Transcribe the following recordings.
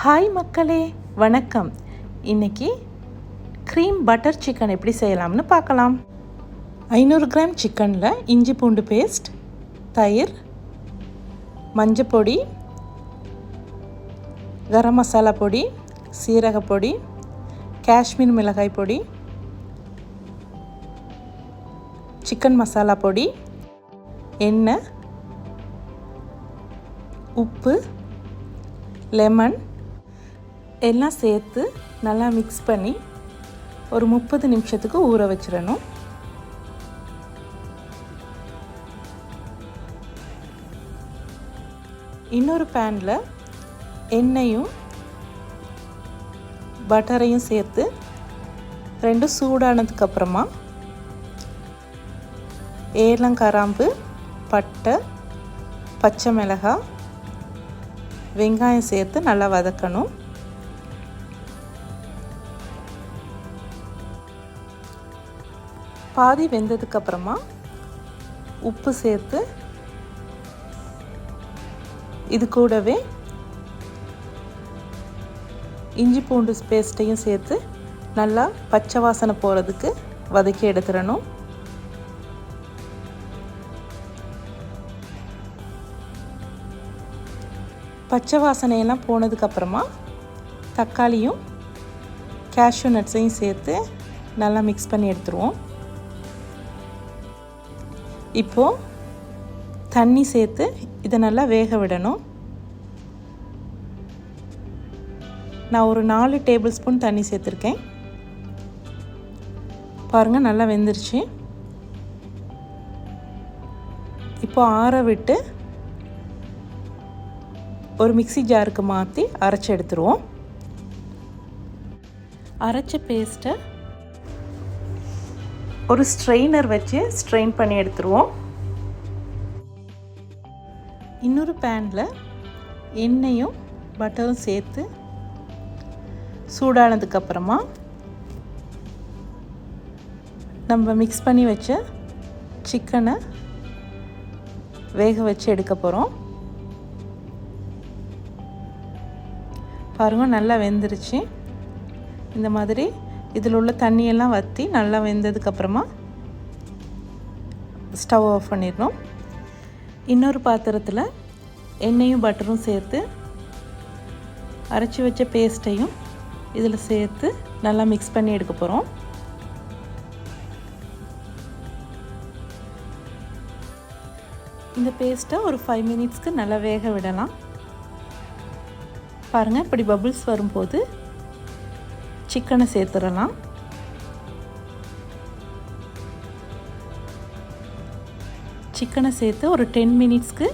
Hi மக்களே, வணக்கம். இன்றைக்கி க்ரீம் பட்டர் சிக்கன் எப்படி செய்யலாம்னு பார்க்கலாம். 500 கிராம் சிக்கனில் இஞ்சி பூண்டு பேஸ்ட், தயிர், மஞ்சப்பொடி, கரம் மசாலா பொடி, சீரகப்பொடி, காஷ்மீர் மிளகாய் பொடி, சிக்கன் மசாலா பொடி, எண்ணெய், உப்பு, லெமன் எல்லாம் சேர்த்து நல்லா மிக்ஸ் பண்ணி ஒரு 30 நிமிஷத்துக்கு ஊற வச்சிடணும். இன்னொரு பேனில் எண்ணெயும் பட்டரையும் சேர்த்து ரெண்டும் சூடானதுக்கப்புறமா ஏலம், கிராம்பு, பட்டை, பச்சை மிளகாய், வெங்காயம் சேர்த்து நல்லா வதக்கணும். பாதி வெந்ததுக்கப்புறமா உப்பு சேர்த்து இது கூடவே இஞ்சி பூண்டு பேஸ்ட்டையும் சேர்த்து நல்லா பச்சை வாசனை போகிறதுக்கு வதக்கி எடுத்துடணும். பச்சை வாசனையெல்லாம் போனதுக்கப்புறமா தக்காளியும் கேஷ்யூ நட்ஸையும் சேர்த்து நல்லா மிக்ஸ் பண்ணி எடுத்துருவோம். இப்போது தண்ணி சேர்த்து இதை நல்லா வேக விடணும். நான் ஒரு 4 டேபிள் ஸ்பூன் தண்ணி சேர்த்துருக்கேன். பாருங்கள், நல்லா வெந்துருச்சு. இப்போது ஆற விட்டு ஒரு மிக்ஸி ஜாருக்கு மாற்றி அரைச்சி எடுத்துருவோம். அரைச்ச பேஸ்ட்டை ஒரு ஸ்ட்ரெயினர் வச்சு ஸ்ட்ரெயின் பண்ணி எடுத்துருவோம். இன்னொரு பேனில் எண்ணெயும் பட்டரும் சேர்த்து சூடானதுக்கப்புறமா நம்ம மிக்ஸ் பண்ணி வச்ச சிக்கனை வேக வச்சு எடுக்க போகிறோம். பாருங்கள், நல்லா வெந்துருச்சு. இந்த மாதிரி இதில் உள்ள தண்ணியெல்லாம் வற்றி நல்லா வெந்ததுக்கப்புறமா ஸ்டவ் ஆஃப் பண்ணிடணும். இன்னொரு பாத்திரத்தில் எண்ணெயும் பட்டரும் சேர்த்து அரைச்சி வச்ச பேஸ்ட்டையும் இதில் சேர்த்து நல்லா மிக்ஸ் பண்ணி எடுக்க போகிறோம். இந்த பேஸ்ட்டை ஒரு 5 மினிட்ஸ்க்கு நல்லா வேக விடலாம். பாருங்கள், இப்படி பபிள்ஸ் வரும்போது சிக்கனை சேர்த்துடலாம். சிக்கனை சேர்த்து ஒரு 10 மினிட்ஸ்க்கு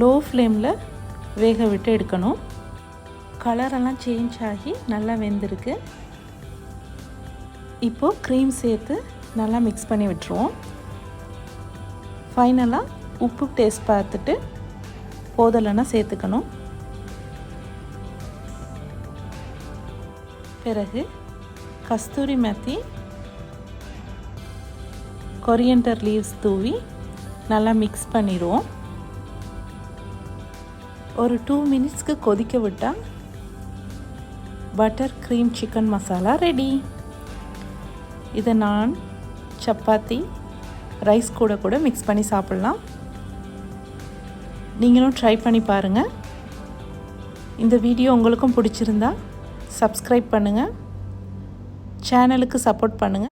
லோ ஃப்ளேமில் வேக விட்டு எடுக்கணும். கலரெல்லாம் சேஞ்ச் ஆகி நல்லா வெந்திருக்கு. இப்போது க்ரீம் சேர்த்து நல்லா மிக்ஸ் பண்ணி விட்டுருவோம். ஃபைனலாக உப்பு டேஸ்ட் பார்த்துட்டு போதலைன்னா சேர்த்துக்கணும். பிறகு கஸ்தூரி மேத்தி, கொரியண்டர் லீவ்ஸ் தூவி நல்லா மிக்ஸ் பண்ணிடுவோம். ஒரு 2 மினிட்ஸ்க்கு கொதிக்க விட்டால் butter cream chicken masala ready. இதை நான் சப்பாத்தி, ரைஸ் கூட மிக்ஸ் பண்ணி சாப்பிட்லாம். நீங்களும் ட்ரை பண்ணி பாருங்கள். இந்த வீடியோ உங்களுக்கும் பிடிச்சிருந்தா சப்ஸ்கிரைப் பண்ணுங்கள், சேனலுக்கு சப்போர்ட் பண்ணுங்கள்.